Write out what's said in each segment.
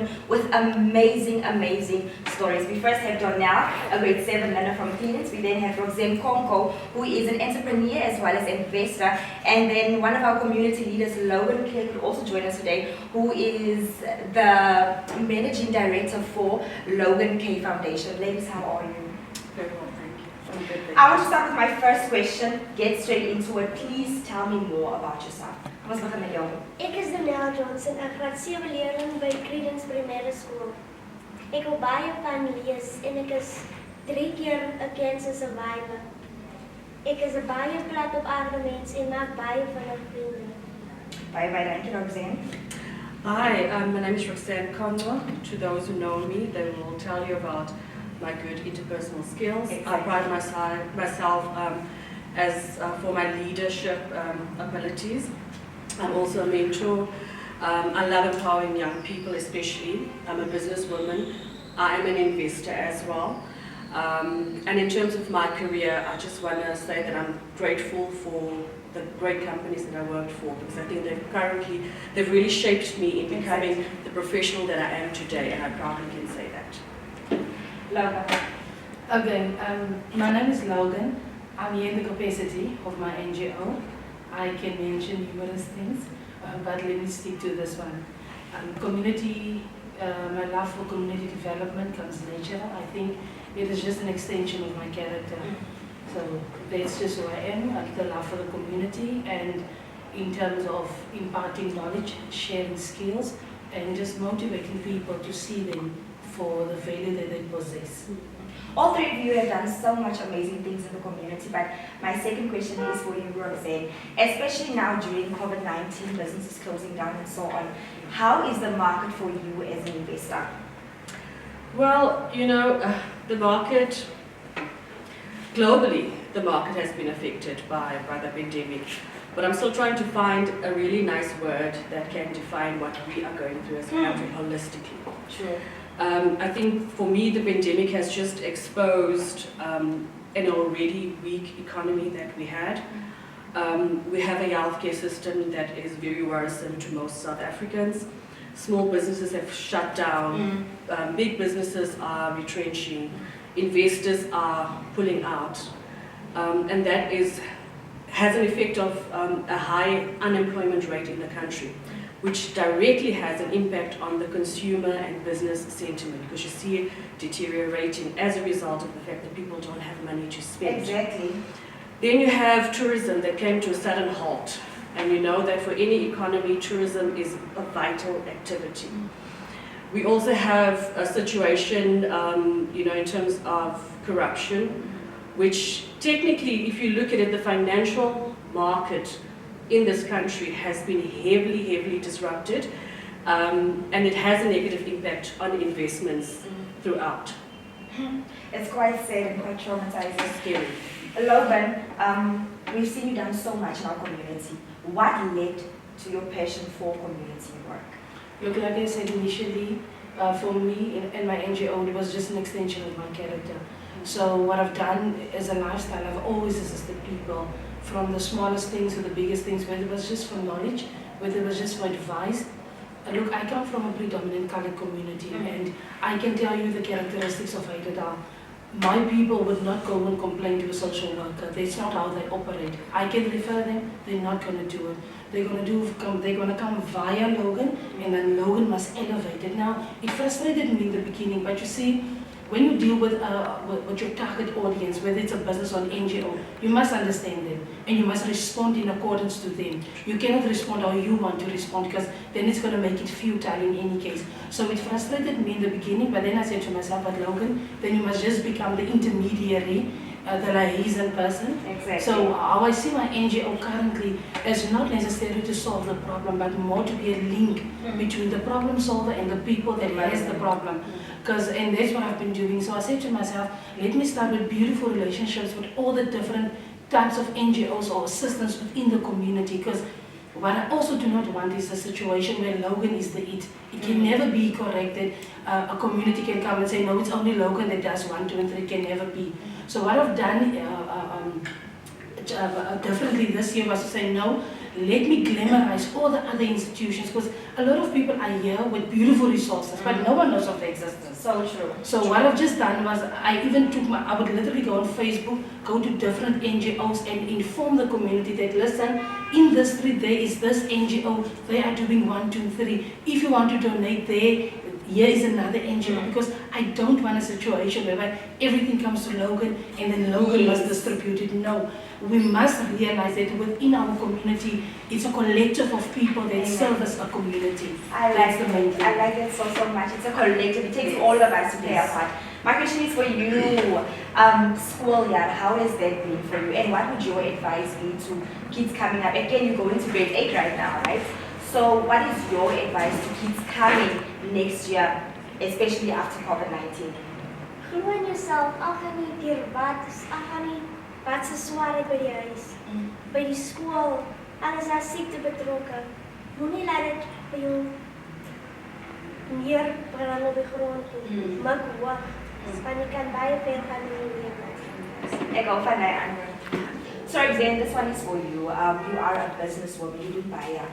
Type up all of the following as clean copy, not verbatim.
businesswomen with amazing, amazing stories. We first have Donelle, a grade 7 learner from Cleveland. We then have Roxanne Konco, who is an entrepreneur as well as investor. And then one of our community leaders, Logan K, could also join us today, who is the managing director for Logan K Foundation. Ladies, how are you? Very well, thank you. I'm good, thank you. I want to start with my first question. Get straight into it. Please tell me more about yourself. Kom ons begin met jou. Ek is Donelle Johnson, ek graad 7 leerling by Credence Primêre Skool. Ek hou baie van lees en ek is 3 keer 'n cancer survivor. Ek is 'n baie plat op aarde mens en maak baie van my vriende. Bye bye, thank you, Roxanne. Hi, my name is Roxanne Konco. To those who know me, they will tell you about my good interpersonal skills. Exactly. I pride myself as for my leadership abilities. I'm also a mentor. I love empowering young people, especially. I'm a businesswoman. I am an investor as well. And in terms of my career, I just want to say that I'm grateful for the great companies that I worked for, because I think they've really shaped me in becoming the professional that I am today, and I proudly can say that. Logan. Okay, my name is Logan. I'm here in the capacity of my NGO. I can mention numerous things, but let me stick to this one. My love for community development comes natural. I think it is just an extension of my character. So that's just who I am. I have the love for the community, and in terms of imparting knowledge, sharing skills, and just motivating people to see them for the value that they possess. All three of you have done so much amazing things in the community, but my second question is for you, Roxanne. Especially now during COVID-19, businesses closing down and so on, how is the market for you as an investor? Well, you know, the market, globally, the market has been affected by the pandemic. But I'm still trying to find a really nice word that can define what we are going through as a country holistically. Sure. I think for me, the pandemic has just exposed an already weak economy that we had. We have a healthcare system that is very worrisome to most South Africans. Small businesses have shut down. Big businesses are retrenching. Investors are pulling out. And that has an effect of a high unemployment rate in the country, which directly has an impact on the consumer and business sentiment, because you see it deteriorating as a result of the fact that people don't have money to spend. Exactly. Then you have tourism that came to a sudden halt. And you know that for any economy, tourism is a vital activity. We also have a situation, in terms of corruption, which technically, if you look at it, the financial market in this country has been heavily disrupted, and it has a negative impact on investments throughout. It's quite sad and quite traumatizing. Scary. Logan, we've seen you done so much in our community. What led to your passion for community work? Look, like I said initially, for me and my NGO, it was just an extension of my character. So what I've done as a lifestyle, I've always assisted people, from the smallest things to the biggest things, whether it was just for knowledge, whether it was just for advice. Look, I come from a predominant colored community, and I can tell you the characteristics of Haidada. My people would not go and complain to a social worker. That's not how they operate. I can refer them, they're not going to do it. They're going to come via Logan, and then Logan must elevate it. Now, it frustrated me in the beginning, but you see, when you deal with your target audience, whether it's a business or an NGO, you must understand them, and you must respond in accordance to them. You cannot respond how you want to respond, because then it's going to make it futile in any case. So it frustrated me in the beginning, but then I said to myself, but Logan, then you must just become the intermediary, the liaison person. Exactly. So how I see my NGO currently is not necessarily to solve the problem, but more to be a link between the problem solver and the people that has the problem. And that's what I've been doing. So I said to myself, let me start with beautiful relationships with all the different types of NGOs or assistants within the community. Because what I also do not want is a situation where Logan is the it. It can never be corrected. A community can come and say, no, it's only Logan that does 1, 2, and 3. It can never be. So what I've done differently this year was to say, no, let me glamorize all the other institutions, because a lot of people are here with beautiful resources, but no one knows of their existence. So true. So what I've just done was I would literally go on Facebook, go to different NGOs and inform the community that, listen, in this street there is this NGO, they are doing 1, 2, 3. If you want to donate there, here is another NGO, because I don't want a situation where everything comes to Logan and then Logan must distribute it. No, we must realize that within our community, it's a collective of people that service a community. That's the main thing. I like that so much. It's a collective. It takes all of us to play a part. My question is for you. School year, how has that been for you? And what would your advice be to kids coming up? Again, you're going to grade 8 right now, right? So what is your advice to kids coming next year, especially after COVID-19? Glo in jouself, al gaan jy deur wat se swaarheid by die huis, by die skool, alles daar siekte betrokke. Moenie laat dit by jou meer brand op die grond toe. Maak hoog, want jy kan baie ver gaan in die lewe. Ek hou van die ander. So Roxanne, this one is for you. You are a businesswoman, you do buyer,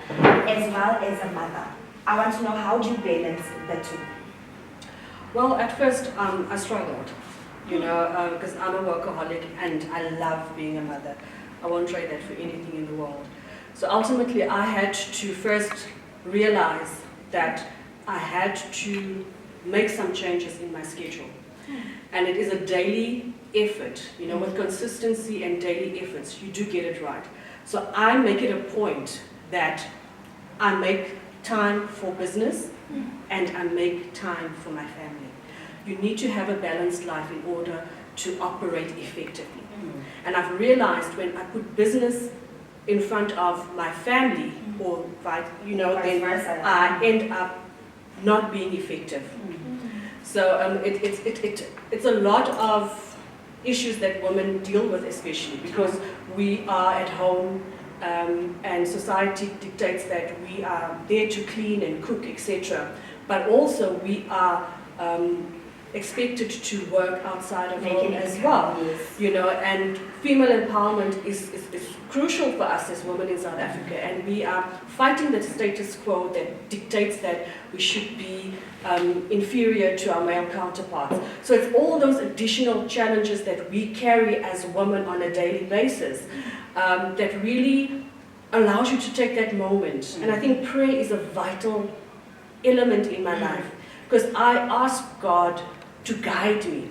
as well as a mother. I want to know, how do you balance the two? Well, at first, I struggled, because I'm a workaholic and I love being a mother. I won't trade that for anything in the world. So ultimately, I had to first realize that I had to make some changes in my schedule. And it is a daily effort, with consistency and daily efforts, you do get it right. So I make it a point that I make time for business and I make time for my family. You need to have a balanced life in order to operate effectively. And I've realized when I put business in front of my family, or then I end up not being effective. So it's a lot of issues that women deal with, especially because we are at home and society dictates that we are there to clean and cook, etc. But also we are expected to work outside of home as well. Yes. And female empowerment is crucial for us as women in South Africa, and we are fighting the status quo that dictates that we should be inferior to our male counterparts. So it's all those additional challenges that we carry as women on a daily basis that really allows you to take that moment. And I think prayer is a vital element in my life, because I ask God to guide me.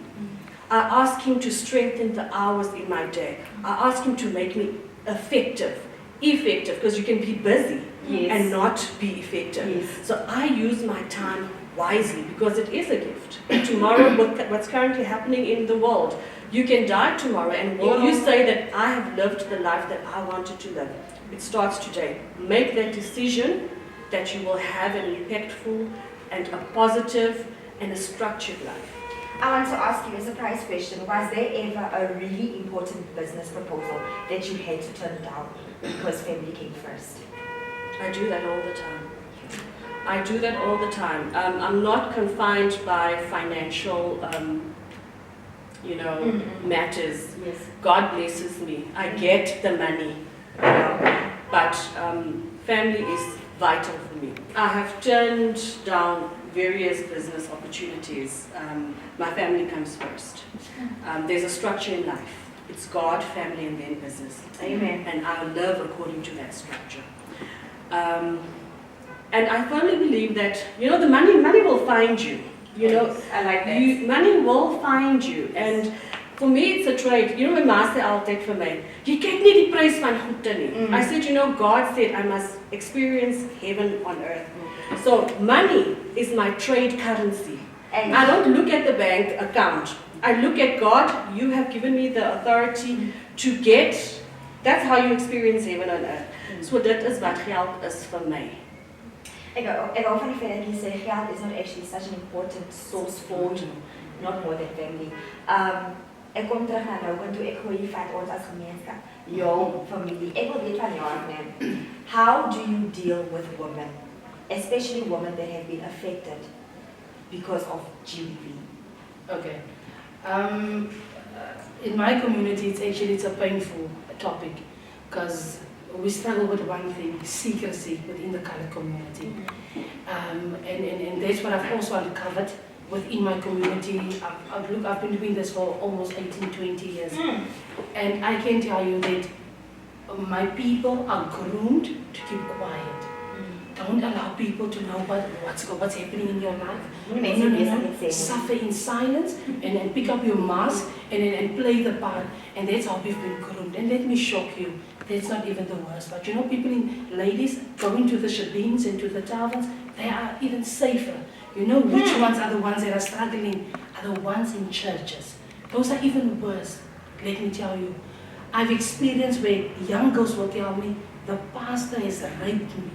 I ask Him to strengthen the hours in my day. I ask Him to make me effective, because you can be busy and not be effective. Yes. So I use my time wisely, because it is a gift. Tomorrow, what's currently happening in the world, you can die tomorrow, and will you say that I have lived the life that I wanted to live? It starts today. Make that decision that you will have an impactful and a positive and a structured life. I want to ask you a surprise question. Was there ever a really important business proposal that you had to turn down because family came first? I do that all the time. I do that all the time. I'm not confined by financial, matters. Yes. God blesses me. I get the money, but family is vital for me. I have turned down various business opportunities. My family comes first. There's a structure in life. It's God, family, and then business. Amen. And I live according to that structure. And I firmly believe that, the money will find you. I like that. Money will find you. And for me, it's a trade. My master altyd vir my, jy kyk nie die prys van goede nie. I said, God said I must experience heaven on earth. So money is my trade currency. And I don't look at the bank account. I look at God. You have given me the authority to get. That's how you experience heaven on earth. So dit is wat geld is vir my. Ek hou van die feit dat jy sê geld is not actually such an important source for you, not more than family. Ek kom terug na Logan toe ek gooi vat ons as gemeenskap, jou familie. Ek wil weet van jou man. How do you deal with women, especially women that have been affected because of GBV? Okay. In my community, it's a painful topic, because we struggle with one thing, secrecy within the colored community. And that's what I've also uncovered within my community. I've been doing this for almost 18, 20 years. And I can tell you that my people are groomed to keep quiet. Don't allow people to know what's happening in your life. No. Suffer in silence and then pick up your mask and play the part. And that's how we've been groomed. And let me shock you, that's not even the worst. But you know, ladies going to the shebeens and to the taverns, they are even safer. You know which ones are the ones that are struggling? Are the ones in churches. Those are even worse. Let me tell you, I've experienced where young girls will tell me, the pastor has raped me.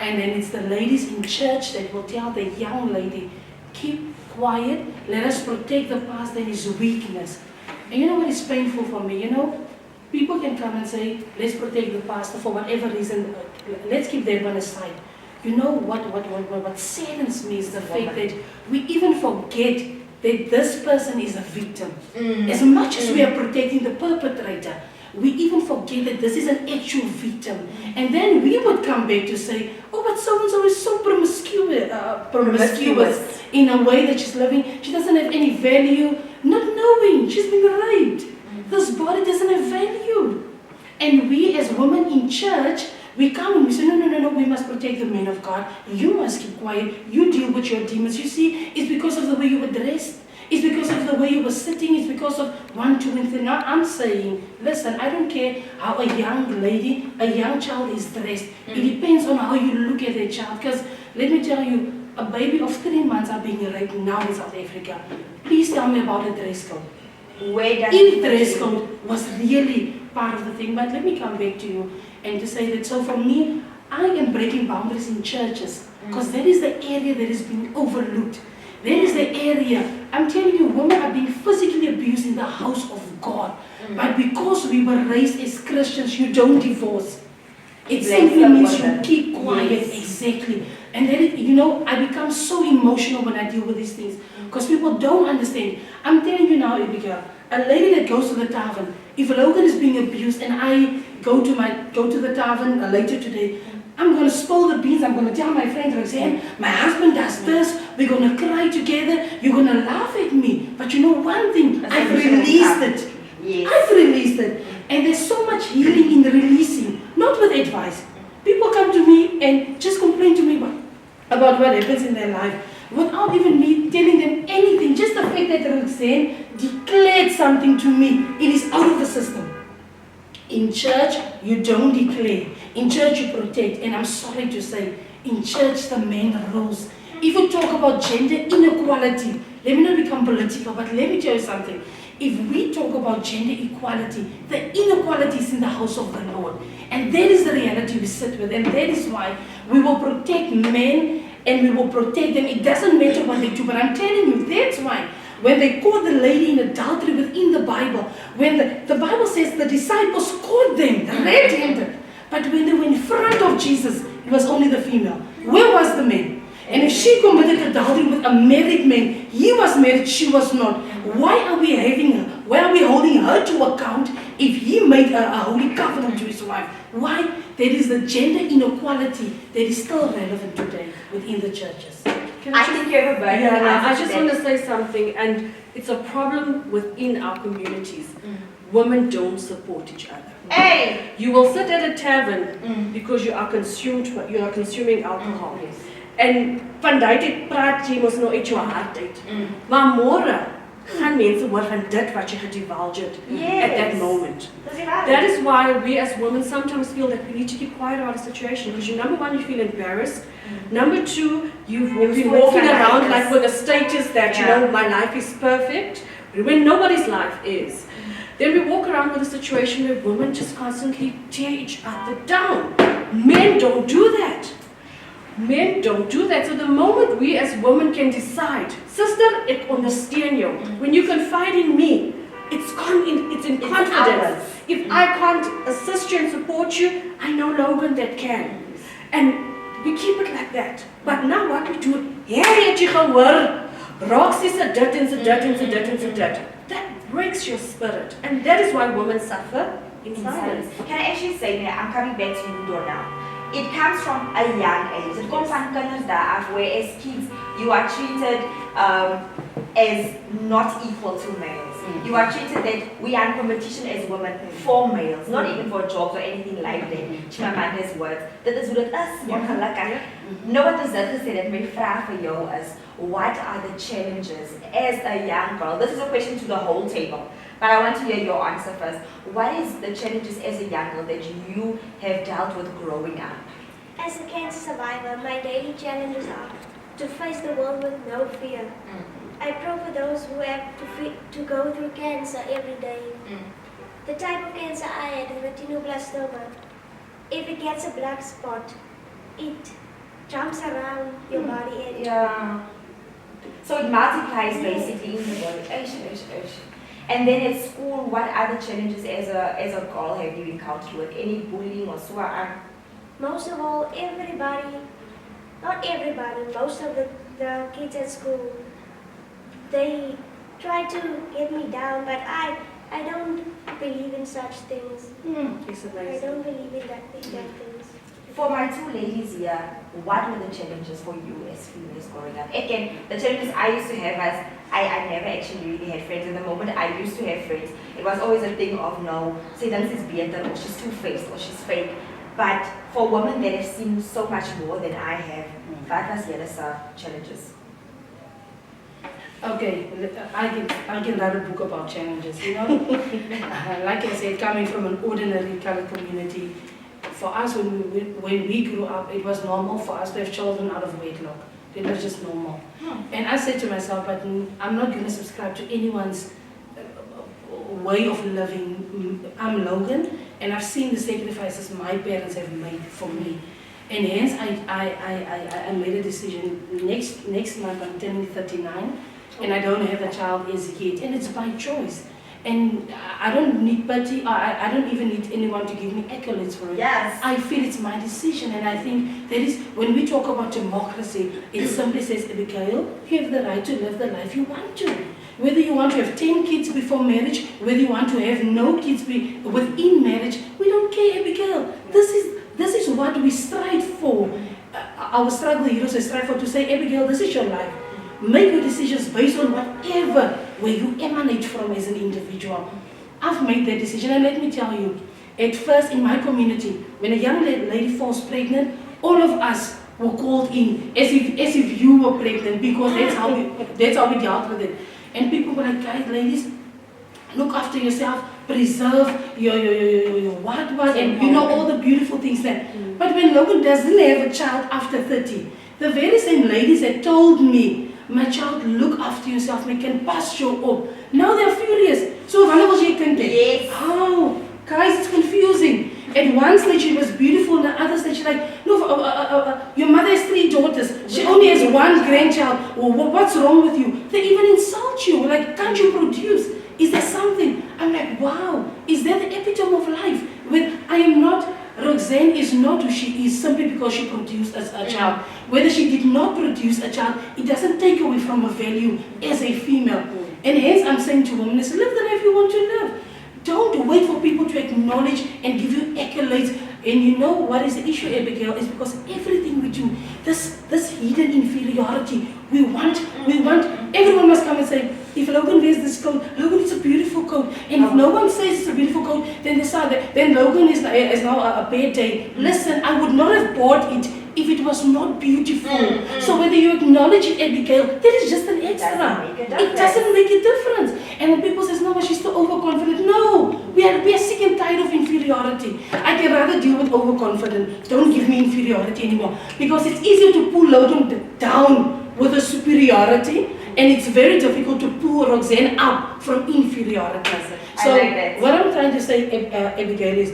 And then it's the ladies in church that will tell the young lady, keep quiet, let us protect the pastor and his weakness. And you know what is painful for me? You know, people can come and say, let's protect the pastor for whatever reason, let's keep that one aside. You know what saddens me is the fact that we even forget that this person is a victim. As much as we are protecting the perpetrator, we even forget that this is an actual victim. And then we would come back to say, oh, but so-and-so is so promiscuous in a way that she's living. She doesn't have any value, not knowing she's been raped. This body doesn't have value. And we as women in church, we come and we say, no, we must protect the men of God. You must keep quiet. You deal with your demons. You see, it's because of the way you were dressed. It's because of the way you were sitting. It's because of 1, 2, and 3. Now I'm saying, listen, I don't care how a young lady, a young child is dressed. It depends on how you look at that child. Because let me tell you, a baby of 3 months are being raped now in South Africa. Please tell me about the dress code. If dress code was really part of the thing. But let me come back to you and to say that, so for me, I am breaking boundaries in churches. Because that is the area that is being overlooked. That is the area. I'm telling you, women are being physically abused in the house of God. But because we were raised as Christians, you don't divorce. It simply means you keep quiet. Yes. Exactly. And then, you know, I become so emotional when I deal with these things. Because people don't understand. I'm telling you now, Abigail, a lady that goes to the tavern, if Logan is being abused and I go to the tavern later today, I'm going to spill the beans. I'm going to tell my friend Roxanne, my husband does this. We're going to cry together. You're going to laugh at me. But you know one thing, I've released it. Yes. I've released it. And there's so much healing in the releasing, not with advice. People come to me and just complain to me about what happens in their life without even me telling them anything. Just the fact that Roxanne declared something to me, it is out of the system. In church, you don't declare. In church, you protect. And I'm sorry to say, in church, the man rules. If you talk about gender inequality, let me not become political, but let me tell you something. If we talk about gender equality, the inequality is in the house of the Lord. And that is the reality we sit with. And that is why we will protect men and we will protect them. It doesn't matter what they do, but I'm telling you, that's why when they caught the lady in adultery within the Bible, when the Bible says the disciples caught them red-handed, but when they were in front of Jesus, it was only the female. Where was the man? And if she committed adultery with a married man, he was married, she was not. Why are we having her? Why are we holding her to account if he made a holy covenant to his wife? Why? There is the gender inequality that is still relevant today within the churches. I think you have a burden. Yeah, I just want to say something, and it's a problem within our communities. Women don't support each other. Hey! You will sit at a tavern because you are consuming alcohol. Yes. En van daai tyd praat jy mos nou uit jou hart uit. Maar môre gaan mense hoor van dit wat jy gedivulge het at that moment. That is why we as women sometimes feel that we need to keep quiet about a situation, because number one, you feel embarrassed. Number two, you've been walking around like with a status that, you know, my life is perfect, when nobody's life is. Then we walk around with a situation where women just constantly tear each other down. Men don't do that. Men don't do that. So the moment we as women can decide, sister, ek ondersteun jou. When you confide in me, it's in confidence. If I can't assist you and support you, I know Logan that can. And we keep it like that. But now what we do, hey, het jy gehoor? Roxy se dit en se dit en se dit en se dit. That breaks your spirit. And that is why women suffer. in In silence. silence. Can I actually say that I'm coming back to you, Donelle? It comes from a young age. It comes from kinders daar af, where as kids you are treated as not equal to males. You are treated that we are in competition as women for males, not even for jobs or anything like that. Chimamanda's words. Dit is hoe dit is, ongelukkig. Nou wat is dit gesê dat my vraag vir jou is, what are the challenges as a young girl? This is a question to the whole table, but I want to hear your answer first. What is the challenges as a young girl that you have dealt with growing up? As a cancer survivor, my daily challenges are to face the world with no fear. I pray for those who have to go through cancer every day. The type of cancer I had, retinoblastoma, if it gets a black spot, it jumps around your body and Yeah. So it multiplies basically in the body. And then at school, what other challenges as a girl have you encountered with? Any bullying or so on? most of all, not everybody, most of the kids at school, they try to get me down, but I don't believe in such things. It's I amazing. don't believe in that things. For my two ladies here, what were the challenges for you as females growing up? Again, the challenges I used to have was I never actually really had friends. In the moment I used to have friends, it was always a thing of no, say this is better, or she's two-faced, or she's fake. But for women that have seen so much more than I have, what was the other challenges? Okay, I can write a book about challenges, you know. Like I said, coming from an ordinary colored community, for us when we grew up, it was normal for us to have children out of wedlock. It was just normal. And I said to myself, but I'm not going to subscribe to anyone's way of living. I'm Logan, and I've seen the sacrifices my parents have made for me. And hence I made a decision. Next month I'm turning 39, and I don't have a child as yet, and it's by choice. And I don't need pity, I don't even need anyone to give me accolades for it. Yes. I feel it's my decision, and I think that is, when we talk about democracy, it simply says, Abigail, you have the right to live the life you want to. Whether you want to have 10 kids before marriage, whether you want to have no kids within marriage, we don't care, Abigail. This is what we strive for. Our struggle heroes strive for, to say, Abigail, this is your life. Make your decisions based on whatever, where you emanate from as an individual. I've made that decision, and let me tell you, at first in my community, when a young lady falls pregnant, all of us were called in as if you were pregnant, because that's how we dealt with it. And people were like, guys, ladies, look after yourself, preserve your what, and you know all the beautiful things that. But when Logan doesn't have a child after 30, the very same ladies that told me, my child, look after yourself, make can pass you up. Now they're furious. So wanneer was jy kind? Yes. Oh, guys, it's confusing. At one stage she was beautiful, and the other stage she's like, no, your mother has 3 daughters. She only has 1 grandchild. Well, what's wrong with you? They even insult you. Like, can't you produce? Is there something? I'm like, wow, is that the epitome of life? When I am not, Roxanne is not who she is simply because she produced as a child. Whether she did not produce a child, it doesn't take away from her value as a female. And hence I'm saying to women, is live the life you want to live. Don't wait for people to acknowledge and give you accolades. And you know what is the issue, Abigail, is because everything we do, this hidden inferiority, we want, everyone must come and say, if Logan wears this coat, Logan, it's a beautiful coat. And if no one says it's a beautiful coat, then they say that, then Logan is now a bad day. Listen, I would not have bought it if it was not beautiful. So whether you acknowledge it, Abigail, that is just an extra. It doesn't make a difference. And when people say, no, but she's too overconfident. No, we are sick and tired of inferiority. I can rather deal with overconfidence. Don't give me inferiority anymore. Because it's easier to pull Logan down with a superiority, and it's very difficult to pull Roxanne up from inferiority. So what I'm trying to say, Abigail, is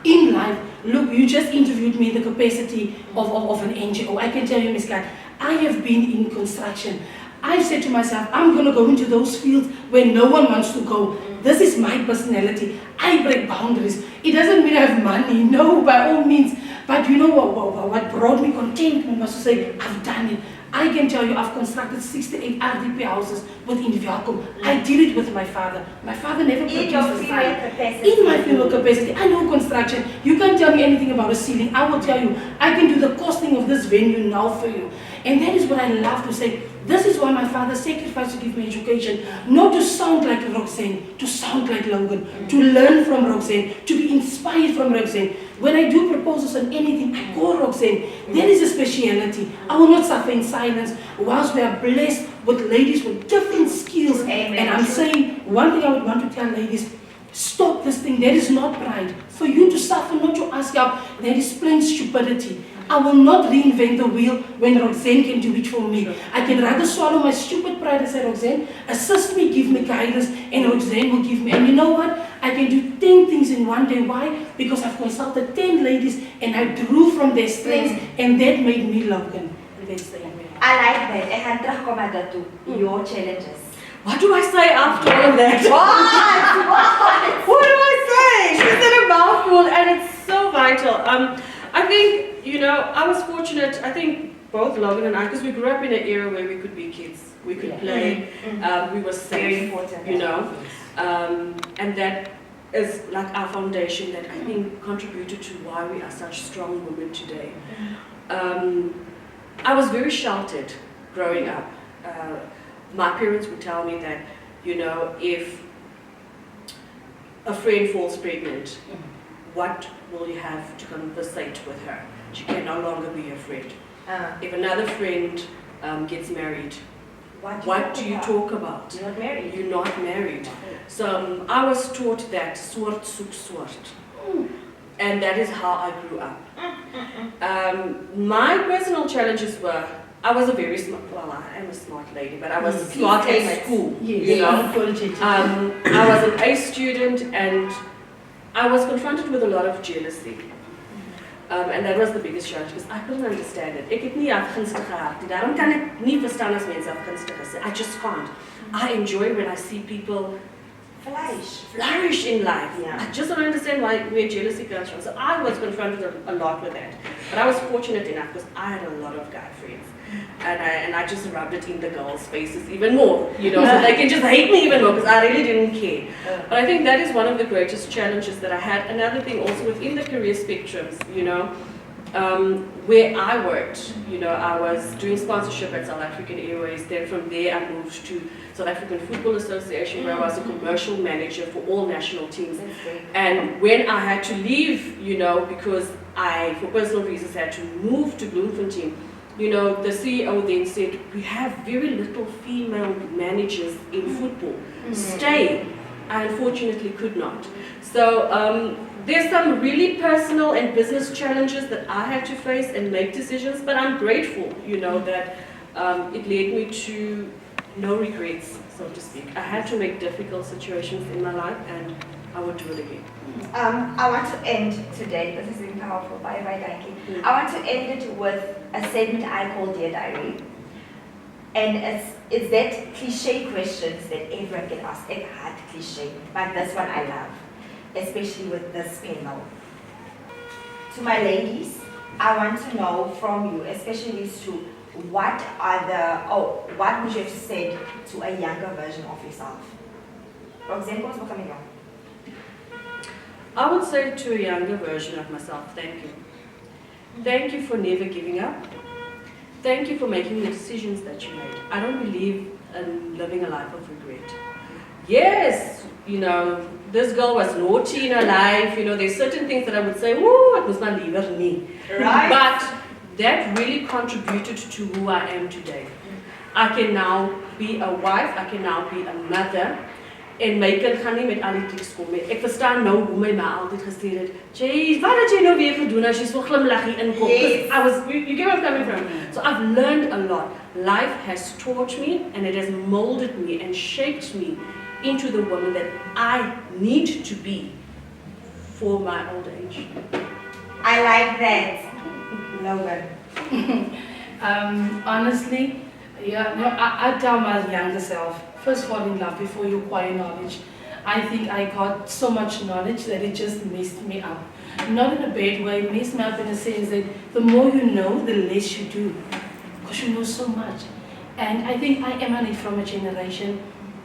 in life, look, you just interviewed me in the capacity of an NGO. I can tell you, Ms. Kat, I have been in construction. I've said to myself, I'm going to go into those fields where no one wants to go. This is my personality. I break boundaries. It doesn't mean I have money, no, by all means. But you know what brought me contentment was to say, I've done it. I can tell you I've constructed 68 RDP houses within Welkom. I did it with my father. My father never In your produced a female son. capacity. In my female capacity, I know construction. You can't tell me anything about a ceiling. I will tell you, I can do the costing of this venue now for you. And that is what I love to say. This is why my father sacrificed to give me education. Not to sound like Roxanne, to sound like Logan, to learn from Roxanne, to be inspired from Roxanne. When I do proposals on anything, I call Roxanne. There is a speciality. I will not suffer in silence whilst we are blessed with ladies with different skills. Amen. And I'm saying, one thing I would want to tell ladies, stop this thing. That is not pride. For you to suffer, not to ask help, that is plain stupidity. I will not reinvent the wheel when Roxanne can do it for me. Sure. I can rather swallow my stupid pride and say, Roxanne, assist me, give me guidance, and Roxanne will give me. And you know what? I can do 10 things in one day. Why? Because I've consulted 10 ladies and I drew from their strengths, and that made me Logan. That's the end. I like that. En gaan terugkom na dit toe. Your challenges. What do I say after all of that? What do I say? She said a mouthful, and it's so vital. I think, you know, I was fortunate. I think both Logan and I, because we grew up in an era where we could be kids, we could play, we were safe, Very important. you know, and that is like our foundation that I think contributed to why we are such strong women today. I was very sheltered growing up. My parents would tell me that, you know, if a friend falls pregnant, what will you have to conversate with her? She can no longer be your friend. If another friend gets married, what do you talk about? You're not married. You're not married. So I was taught that swart soek swart. And that is how I grew up. My personal challenges were, I was a very smart, well, I am a smart lady, but I was smart at school, you know. I was an A student, and I was confronted with a lot of jealousy. And that was the biggest challenge, because I couldn't understand it. Ek het nie afgunstig gehad nie. Daarom kan ek nie verstaan as mense afgunstig is. I just can't. I enjoy when I see people flourish in life. Yeah. I just don't understand where jealousy comes from. So I was confronted a lot with that. But I was fortunate enough because I had a lot of guy friends. And I just rubbed it in the girls' faces even more, you know, so they can just hate me even more because I really didn't care. But I think that is one of the greatest challenges that I had. Another thing also within the career spectrums, you know, where I worked, you know, I was doing sponsorship at South African Airways. Then from there I moved to South African Football Association, where I was a commercial manager for all national teams. And when I had to leave, you know, because I, for personal reasons, had to move to Bloemfontein, you know, the CEO then said, we have very little female managers in football. Stay. I unfortunately could not. So there's some really personal and business challenges that I had to face and make decisions, but I'm grateful, you know, that it led me to no regrets, so to speak. I had to make difficult situations in my life, and I would do it again. I want to end today, this has been powerful, bye bye, thank you. I want to end it with a segment I call Dear Diary. And it's that cliche questions that everyone can ask. It's hard cliche, but this one I love, especially with this panel. To my ladies, I want to know from you, especially these two, what would you have said to a younger version of yourself? Roxanne, what's coming on? I would say to a younger version of myself, thank you. Thank you for never giving up. Thank you for making the decisions that you made. I don't believe in living a life of regret. Yes, you know, this girl was naughty in her life. You know, there's certain things that I would say, woo, it was my liever nie. Right. But that really contributed to who I am today. I can now be a wife, I can now be a mother. En my kind gaan nie met al die tiks kom nie. Ek verstaan nou hoe my ma altyd gesê het, "Jay, wat het jy nou weer gedoen as jy so glimlag hier inkom?" Yes. You get where I'm coming from. So I've learned a lot. Life has taught me, and it has molded me and shaped me into the woman that I need to be for my old age. I like that. Logan. Honestly, yeah, no, I tell my younger self, first fall in love before you acquire knowledge. I think I got so much knowledge that it just messed me up. Not in a bad way, it messed me up in a sense that the more you know, the less you do. because she knows so much. And I think I emanate from a generation.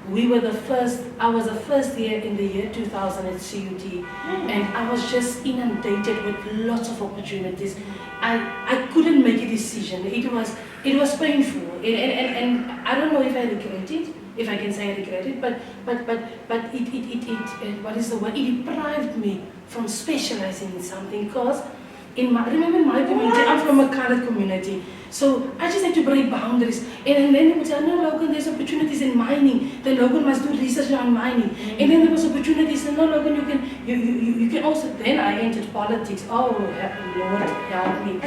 We were the first, I was the first year in the year 2000 at CUT, and I was just inundated with lots of opportunities. I couldn't make a decision. It was painful, and I don't know if I regret it, if I can say I regret it, but what is the word? It deprived me from specializing in something, because remember in my community, I'm from a colored community, so I just had to break boundaries. And then they would say, no, Logan, there's opportunities in mining. Then Logan must do research on mining. And then there was opportunities. And no, Logan, you can also. Then I entered politics. Oh, Lord, help me.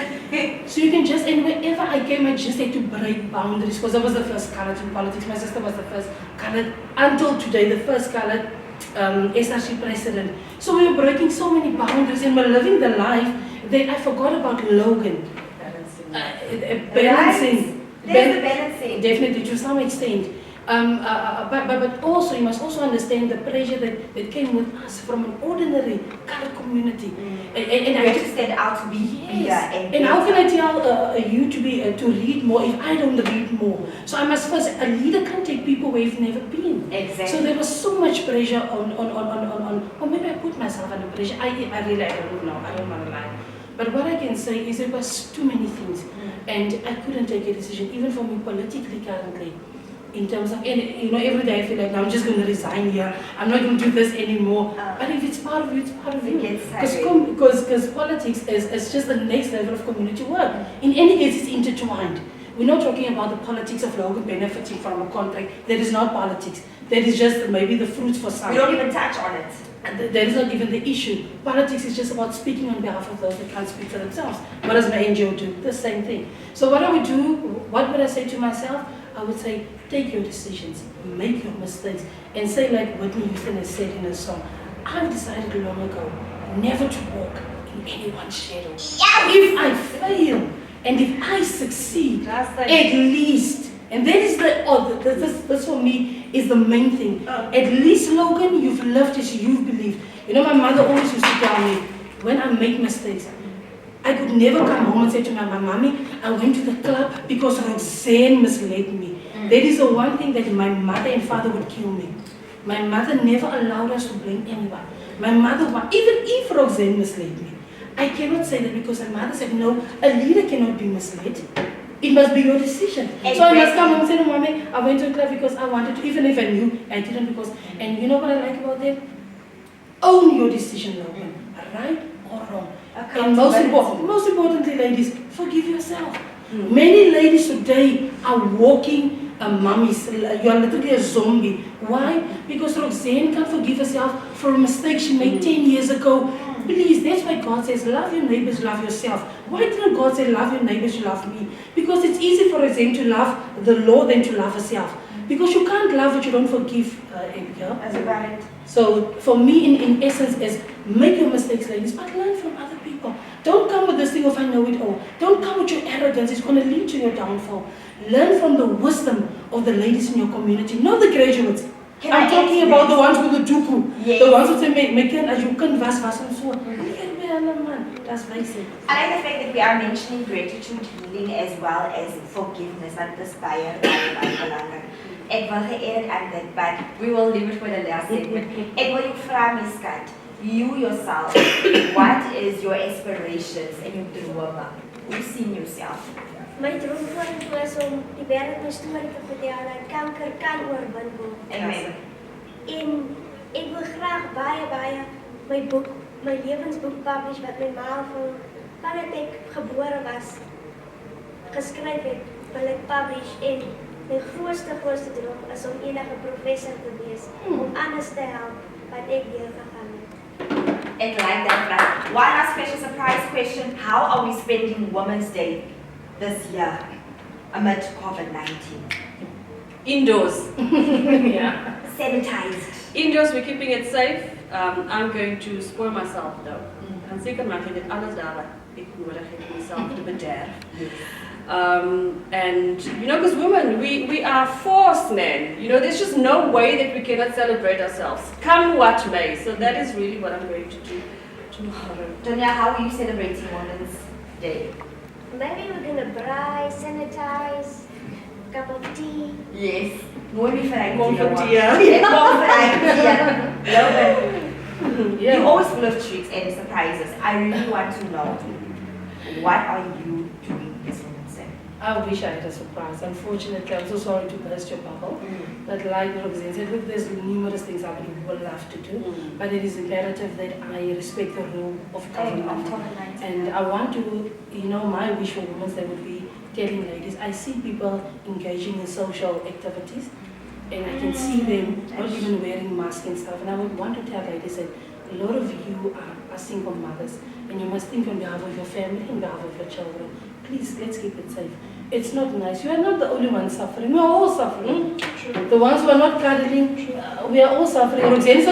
So you can just, and wherever I came, I just had to break boundaries, because I was the first colored in politics. My sister was the first colored, until today, the first colored SRC president. So we were breaking so many boundaries, and we're living the life that I forgot about Logan. Balancing. There's the balancing. Definitely, to some extent. But also, you must also understand the pressure that came with us from an ordinary colored community. And I just stand out to be here. Yes. And how can I tell you to read more if I don't read more? So I must first, a leader can't take people where you've never been. Exactly. So there was so much pressure on or maybe I put myself under pressure. I really, I don't know. I don't want to lie. But what I can say is there was too many things, and I couldn't take a decision, even for me politically currently, in terms of, and you know, every day I feel like, now I'm just going to resign here, I'm not going to do this anymore. But if it's part of you, it's part of you. Because politics is just the next level of community work. In any case, it's intertwined. We're not talking about the politics of Logan benefiting from a contract. That is not politics. That is just maybe the fruits for some. We don't even touch on it. That is not even the issue. Politics is just about speaking on behalf of those that can't speak for themselves. What does my NGO do? The same thing. So what I would do, what would I say to myself? I would say, take your decisions, make your mistakes, and say like Whitney Houston has said in her song, I've decided long ago never to walk in anyone's shadow. If I fail, and if I succeed, at least, and that is this for me is the main thing. At least, Logan, you've lived as you've believed. You know, my mother always used to tell me, when I make mistakes, I could never come home and say to my mommy, I went to the club because Roxanne misled me. That is the one thing that my mother and father would kill me. My mother never allowed us to blame anyone. My mother, even if Roxanne misled me, I cannot say that because my mother said, no, a leader cannot be misled. It must be your decision. Exactly. So I must come home and say to mommy, I went to a club because I wanted to, even if I knew, I didn't because, and you know what I like about that? Own your decision, Logan, right or wrong. And most importantly, ladies, forgive yourself. Many ladies today are walking mummies. You are literally a zombie. Why? Because Roxanne can't forgive herself for a mistake she made 10 years ago. Please, that's why God says, love your neighbors, love yourself. Why didn't God say, love your neighbors, you love me? Because it's easy for Roxanne to love the Lord than to love herself. Because you can't love what you don't forgive, Abigail. That's about it. So for me, in essence, is make your mistakes, ladies, but learn from other people. Don't come with this thing of I know it all. Don't come with your arrogance. It's going to lead to your downfall. Learn from the wisdom of the ladies in your community. Not the graduates. I'm talking about the ones with the duku. Yes. The ones who say, as you can was and so on. That's basic. I like the fact that we are mentioning gratitude, healing, as well as forgiveness. And this buyer, ek wil geëerd aan dit, but we will leave it for the last segment. Ek wil jou vra, Miss Kat, you yourself, what is your aspirations and your drome? Hoe sien yourself? My droom was om die wêreld my storie te vertel dat kanker kan oorwin word. Amen. En ek wil graag baie my boek, my lewensboek publish wat my ma vandat ek gebore was geskryf het, wil ek publish en my grootste droom is om enige professor te wees, om anders te help wat ek deurgegaan het. And like that, right? One last special surprise question. How are we spending Women's Day this year amid COVID-19? Indoors. Yeah. Sanitized. Indoors, we're keeping it safe. I'm going to spoil myself though. En zeker maak ik het alles daar wat ik nodig heb mezelf te bederven. And you know, because women, we are forced, man. You know, there's just no way that we cannot celebrate ourselves. Come what may. So that is really what I'm going to do tomorrow. Donelle, how are you celebrating Women's Day? Maybe we're gonna braai, sanitize, cup of tea. Yes. Mooi vir hy. More for tea. Yes, more vir hy. Logan, Yeah. you always full of treats and surprises. I really want to know, what are you doing this Women's Day? I wish I had a surprise. Unfortunately, I'm so sorry to burst your bubble. But like Roxanne said, look, there's numerous things I would love to do. But it is imperative that I respect the rule of government. And I want to, my wish for Women's Day would be telling ladies, I see people engaging in social activities and I can see them not even wearing masks and stuff. And I would want to tell ladies that a lot of you are single mothers and you must think on behalf of your family and behalf of your children. Please, let's keep it safe. It's not nice. You are not the only ones suffering. We are all suffering. The ones who are not cuddling, we are all suffering. Roxanne,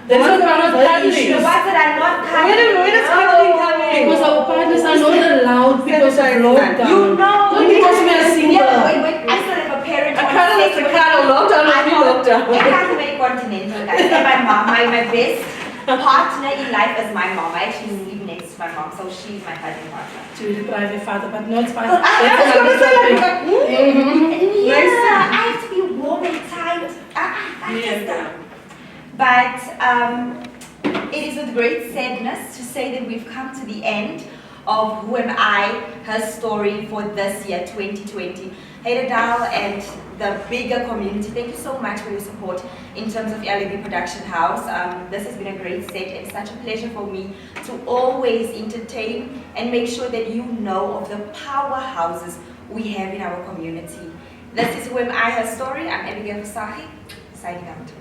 there is not her issues. The ones that are not Where is cuddling coming? Because our partners are not allowed because of lockdown. You know. Not because we are single. Yeah, wait, I still have a parent. A cuddle is a cuddle. Lockdown is lockdown. I can't make continental, guys. And my mom, my best partner in life is my mom. I actually live next to my mom, so she's my cuddling partner. To be the private father, but not fine. I was going to say that. Nice. Yeah, I have to be warm and tight. I just don't. But it is with great sadness to say that we've come to the end of Who Am I, her story for this year, 2020. Hey, Donelle and the bigger community, thank you so much for your support in terms of LAB Production House. This has been a great set. It's such a pleasure for me to always entertain and make sure that you know of the powerhouses we have in our community. This is Who Am I, her story. I'm Abigail Vasahi, signing out.